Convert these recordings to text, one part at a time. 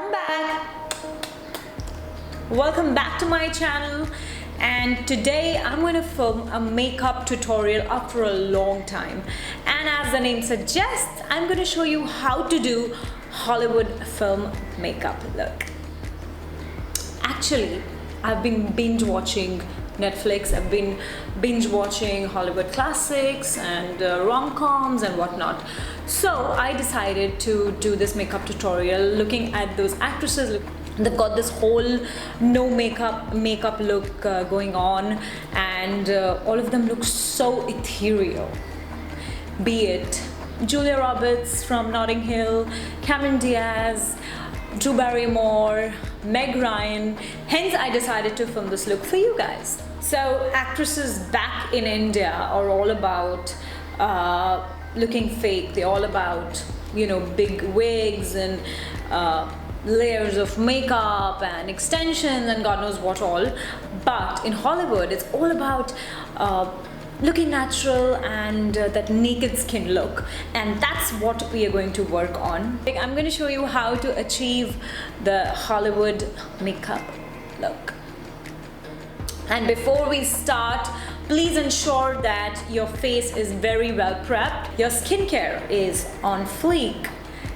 I'm back. Welcome back to my channel, and today I'm going to film a makeup tutorial after a long time. And as the name suggests, I'm going to show you how to do Hollywood film makeup look. Actually, I've been binge watching Netflix. I've been binge watching Hollywood classics and rom-coms and whatnot. So I decided to do this makeup tutorial looking at those actresses. They've got this whole no makeup look going on, and all of them look so ethereal. Be it Julia Roberts from Notting Hill, Cameron Diaz, Drew Barrymore, Meg Ryan. Hence I decided to film this look for you guys. So actresses back in India are all about looking fake. They're all about, you know, big wigs and layers of makeup and extensions and God knows what all. But in Hollywood, it's all about looking natural and that naked skin look, and that's what we are going to work on. I'm going to show you how to achieve the Hollywood makeup look. And before we start, please ensure that your face is very well prepped. Your skincare is on fleek.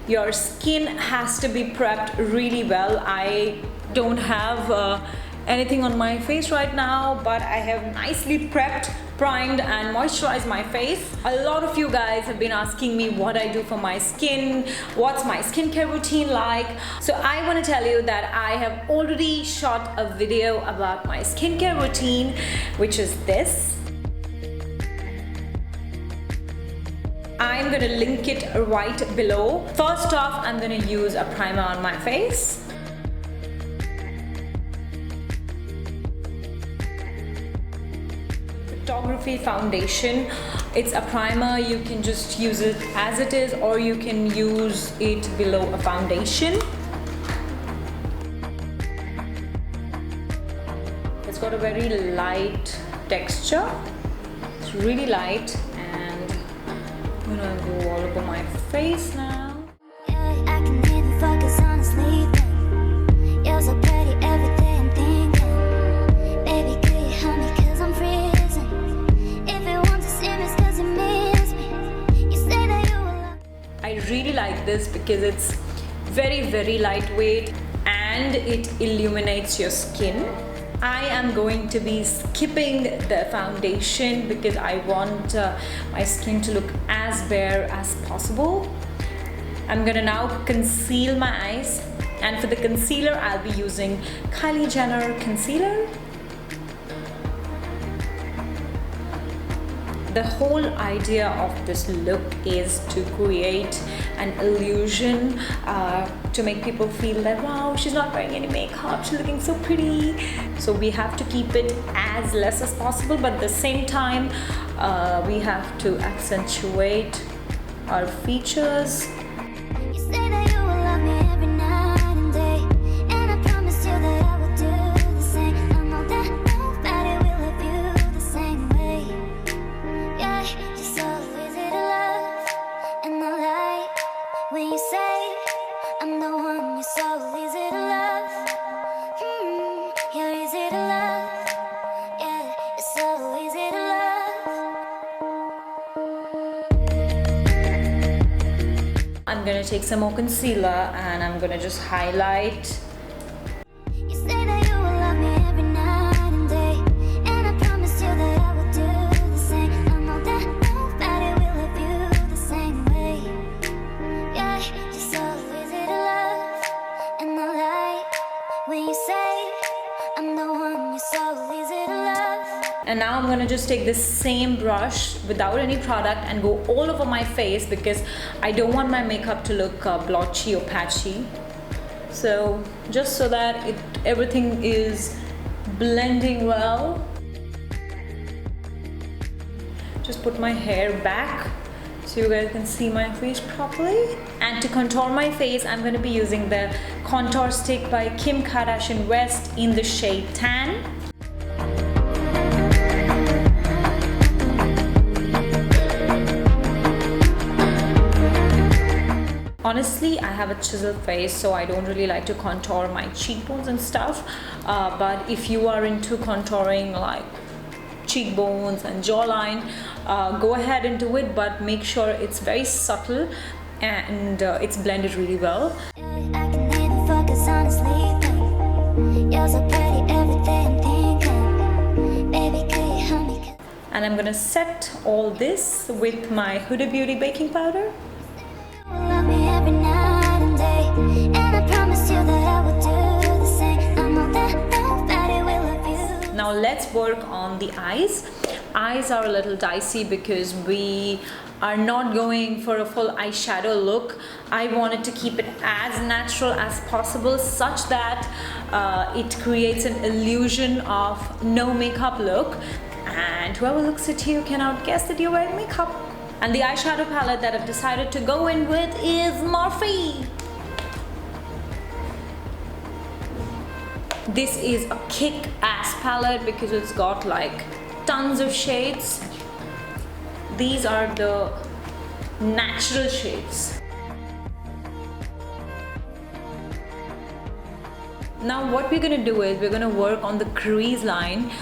Your skin has to be prepped really well. I don't have anything on my face right now, but I have nicely prepped, primed and moisturized my face. A lot of you guys have been asking me what I do for my skin, what's my skincare routine like. So I want to tell you that I have already shot a video about my skincare routine, which is this. I'm going to link it right below. First off, I'm going to use a primer on my face. Photography foundation. It's a primer. You can just use it as it is, or you can use it below a foundation. It's got a very light texture. It's really light, and I'm gonna go all over my face now. Yeah, I can even focus on sleeping. You're so pretty every day I'm thinking. Baby, could you help me 'cause I'm freezing. If you want to see me, it's 'cause you miss me. You say that you will love. I really like this because it's very lightweight and it illuminates your skin. I am going to be skipping the foundation because I want my skin to look as bare as possible. I'm gonna now conceal my eyes, and for the concealer I'll be using Kylie Jenner concealer. The whole idea of this look is to create an illusion, to make people feel that, wow, she's not wearing any makeup, she's looking so pretty. So we have to keep it as less as possible, but at the same time, we have to accentuate our features. You say that you will love me every night and day, and I promise you that I will do the same. I know that nobody will love you the same way. Yeah, you're so easy to love, and I like when you say I'm the one. You're so easy to love. You're easy to love. Yeah, you're so easy to love. I'm gonna take some more concealer and I'm gonna just highlight. You say that you will love me every night and day, and I promise you that I will do the same. I know that nobody will love you the same way. Yeah, you're so easy to love, and I like when you say I'm the one. You're so easy to love. And now I'm gonna just take this same brush without any product and go all over my face because I don't want my makeup to look blotchy or patchy. So just so that everything is blending well. Just put my hair back so you guys can see my face properly. And to contour my face, I'm gonna be using the contour stick by Kim Kardashian West in the shade Tan. Honestly, I have a chisel face, so I don't really like to contour my cheekbones and stuff. But if you are into contouring like cheekbones and jawline, go ahead and do it, but make sure it's very subtle and it's blended really well. I can even focus on sleeping. You're so pretty, everything I'm thinking. Baby, could you help me? And I'm gonna set all this with my Huda Beauty baking powder. You will love me every night and day, and I promise you that I will do the same. I know that nobody will love you. Now let's work on the eyes. Eyes are a little dicey because we are not going for a full eyeshadow look. I wanted to keep it as natural as possible, such that it creates an illusion of no makeup look, and whoever looks at you cannot guess that you're wearing makeup. And the eyeshadow palette that I've decided to go in with is MORPHE. This is a kick-ass palette because it's got like tons of shades. These are the natural shades. Now what we're gonna do is we're gonna work on the crease line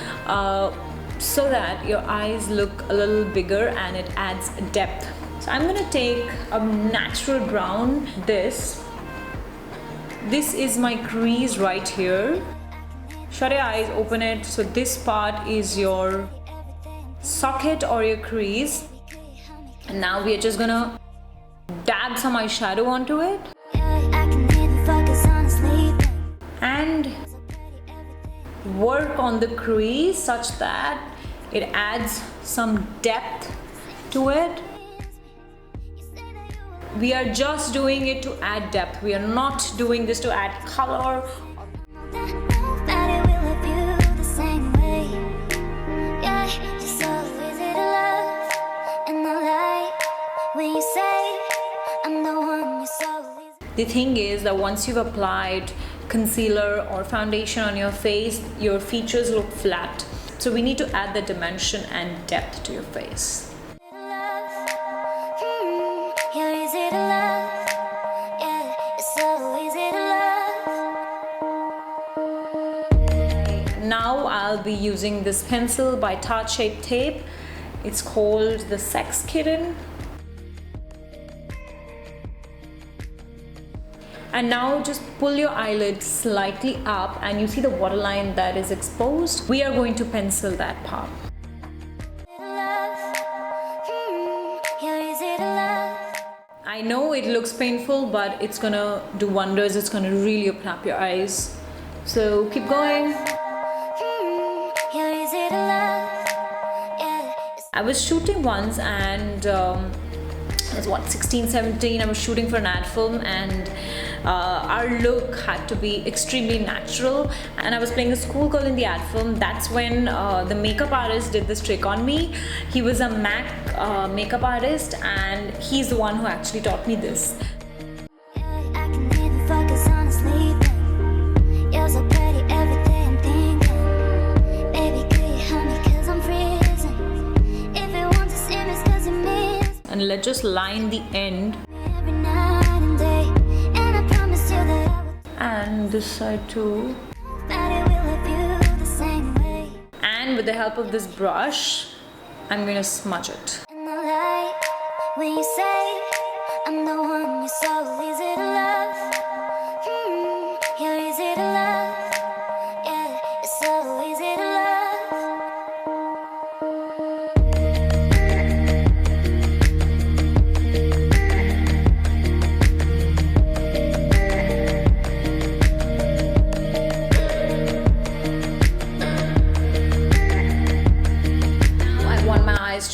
so that your eyes look a little bigger and it adds depth. So I'm gonna take a natural brown. This is my crease right here. Shut your eyes, open it. So this part is your socket or your crease, and now we are just gonna dab some eyeshadow onto it and work on the crease such that it adds some depth to it. We are just doing it to add depth. We are not doing this to add color. The thing is that once you've applied concealer or foundation on your face, your features look flat. So we need to add the dimension and depth to your face. Now I'll be using this pencil by Tarte Shape Tape. It's called the Sex Kitten. And now just pull your eyelid slightly up and you see the waterline that is exposed. We are going to pencil that part. I know it looks painful, but it's gonna do wonders. It's gonna really open up your eyes. So keep going. I was shooting once and it was what, 16, 17, I was shooting for an ad film, and our look had to be extremely natural, and I was playing a schoolgirl in the ad film. That's when the makeup artist did this trick on me. He was a MAC makeup artist, and he's the one who actually taught me this. And let's just line the end. And this side too. And with the help of this brush, I'm gonna smudge it.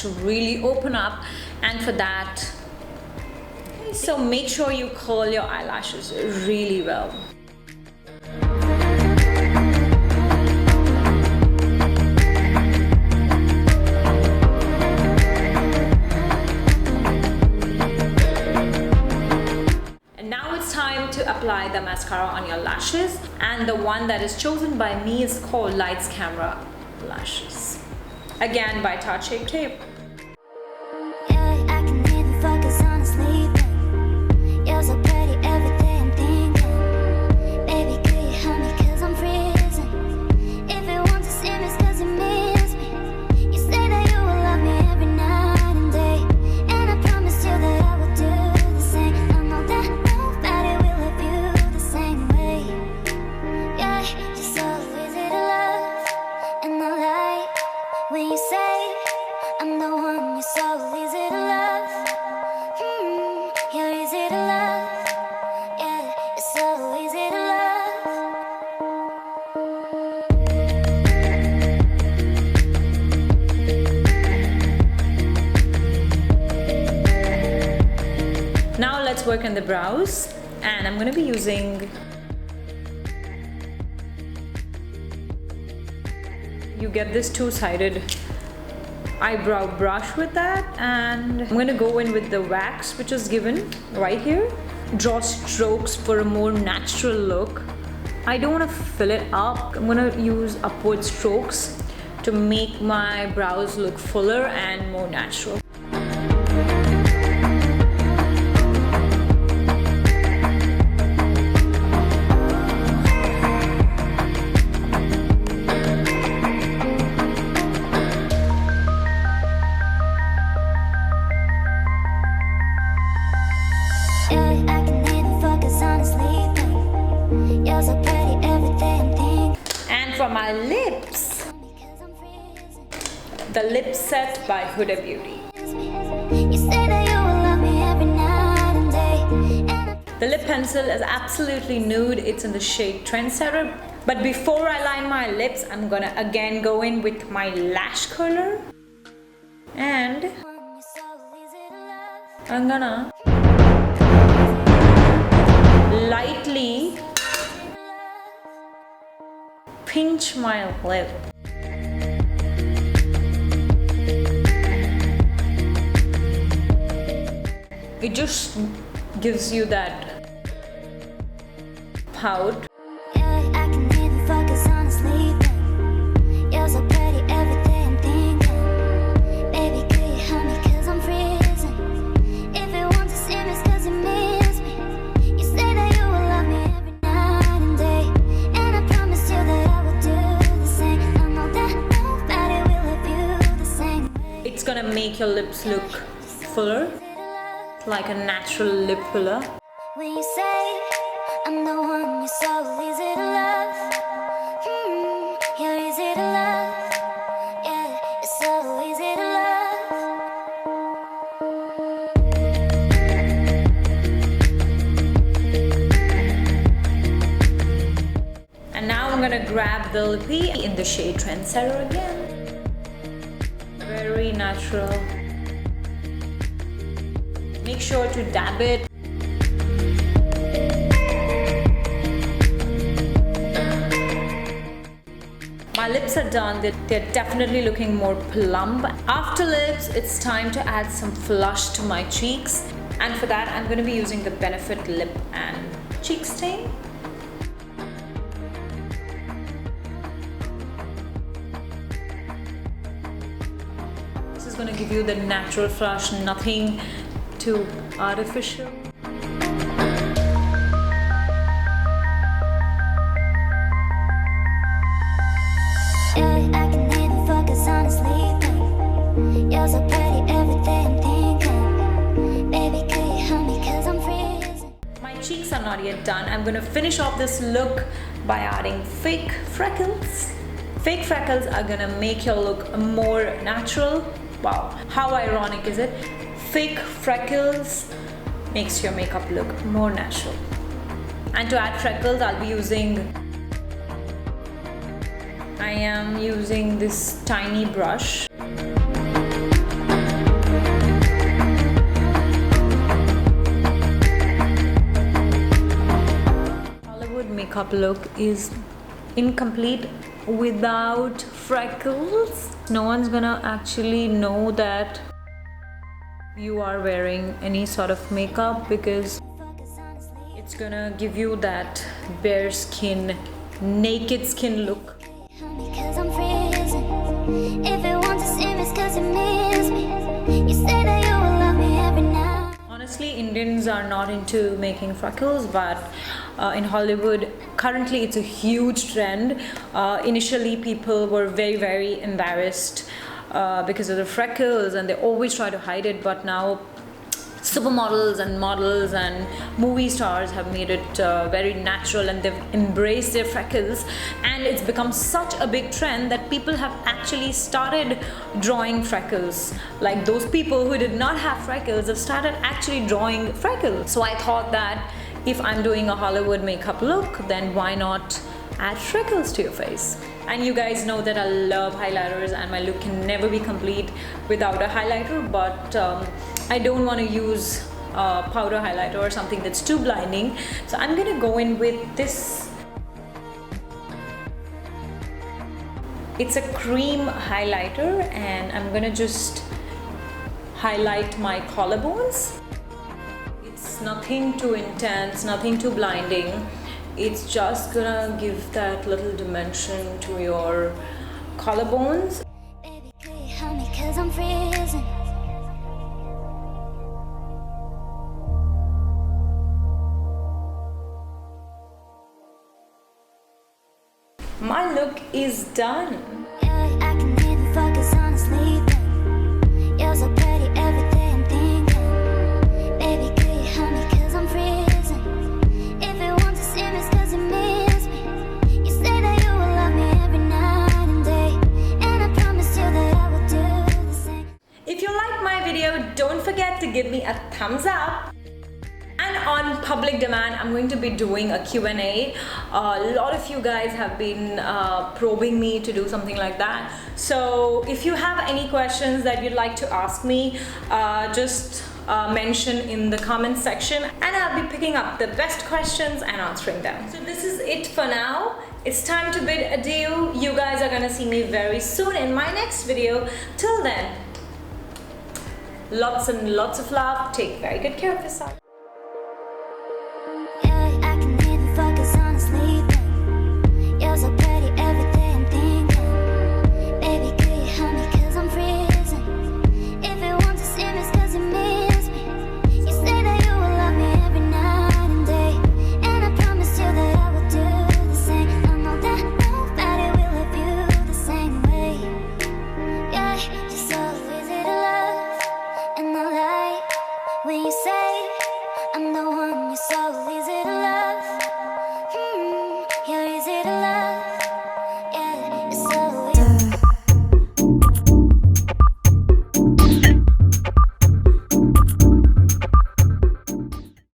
To really open up, and for that, so make sure you curl your eyelashes really well. And now it's time to apply the mascara on your lashes, and the one that is chosen by me is called Lights Camera Lashes, again by Tarte Shape Tape. I can even focus on sleeping. You're so work on the brows, and I'm gonna be using, you get this two-sided eyebrow brush with that, and I'm gonna go in with the wax which is given right here. Draw strokes for a more natural look. I don't want to fill it up. I'm gonna use upward strokes to make my brows look fuller and more natural. For my lips, the lip set by Huda Beauty. The lip pencil is absolutely nude. It's in the shade Trendsetter. But before I line my lips, I'm gonna again go in with my lash curler, and I'm gonna lightly pinch my lip. It just gives you that pout. Gonna make your lips look fuller, like a natural lip filler. When you say I'm the one you're so easy to love, you're easy to love, yeah, you're so easy to love. And now I'm gonna grab the lippy in the shade Trendsetter again. Very natural. Make sure to dab it. My lips are done. They're definitely looking more plump. After lips, it's time to add some flush to my cheeks. And for that, I'm going to be using the Benefit Lip and Cheek Stain. Going to give you the natural flush, nothing too artificial. You're so pretty, everything I'm thinking. Baby, could you help me, 'cause I'm freezing. My cheeks are not yet done. I'm going to finish off this look by adding fake freckles. Fake freckles are going to make your look more natural. Wow, how ironic is it? Fake freckles makes your makeup look more natural. And to add freckles, I am using this tiny brush. Hollywood makeup look is incomplete without freckles. No one's gonna actually know that you are wearing any sort of makeup, because it's gonna give you that bare skin, naked skin look. Honestly, Indians are not into making freckles, but in Hollywood currently it's a huge trend. Initially people were very embarrassed because of the freckles, and they always try to hide it, but now supermodels and models and movie stars have made it very natural, and they've embraced their freckles, and it's become such a big trend that people have actually started drawing freckles. Like those people who did not have freckles have started actually drawing freckles. So I thought that if I'm doing a Hollywood makeup look, then why not add freckles to your face? And you guys know that I love highlighters, and my look can never be complete without a highlighter, but I don't want to use powder highlighter or something that's too blinding. So I'm gonna go in with this. It's a cream highlighter, and I'm gonna just highlight my collarbones. It's nothing too intense, nothing too blinding. It's just gonna give that little dimension to your collarbones. Baby, could you help me 'cause I'm freezing? My look is done. Yeah, I can even focus on sleeping. You're so pretty every day I'm thinking. Baby, could you help me 'cause I'm freezing? If you want to see me, it's 'cause you miss me. You say that you will love me every night and day, and I promise you that I will do the same. If you like my video, don't forget to give me a thumbs up. And on public demand, I'm going to be doing a Q&A. A lot of you guys have been probing me to do something like that. So if you have any questions that you'd like to ask me, just mention in the comments section, and I'll be picking up the best questions and answering them. So this is it for now. It's time to bid adieu. You guys are gonna see me very soon in my next video. Till then, lots and lots of love. Take very good care of yourself.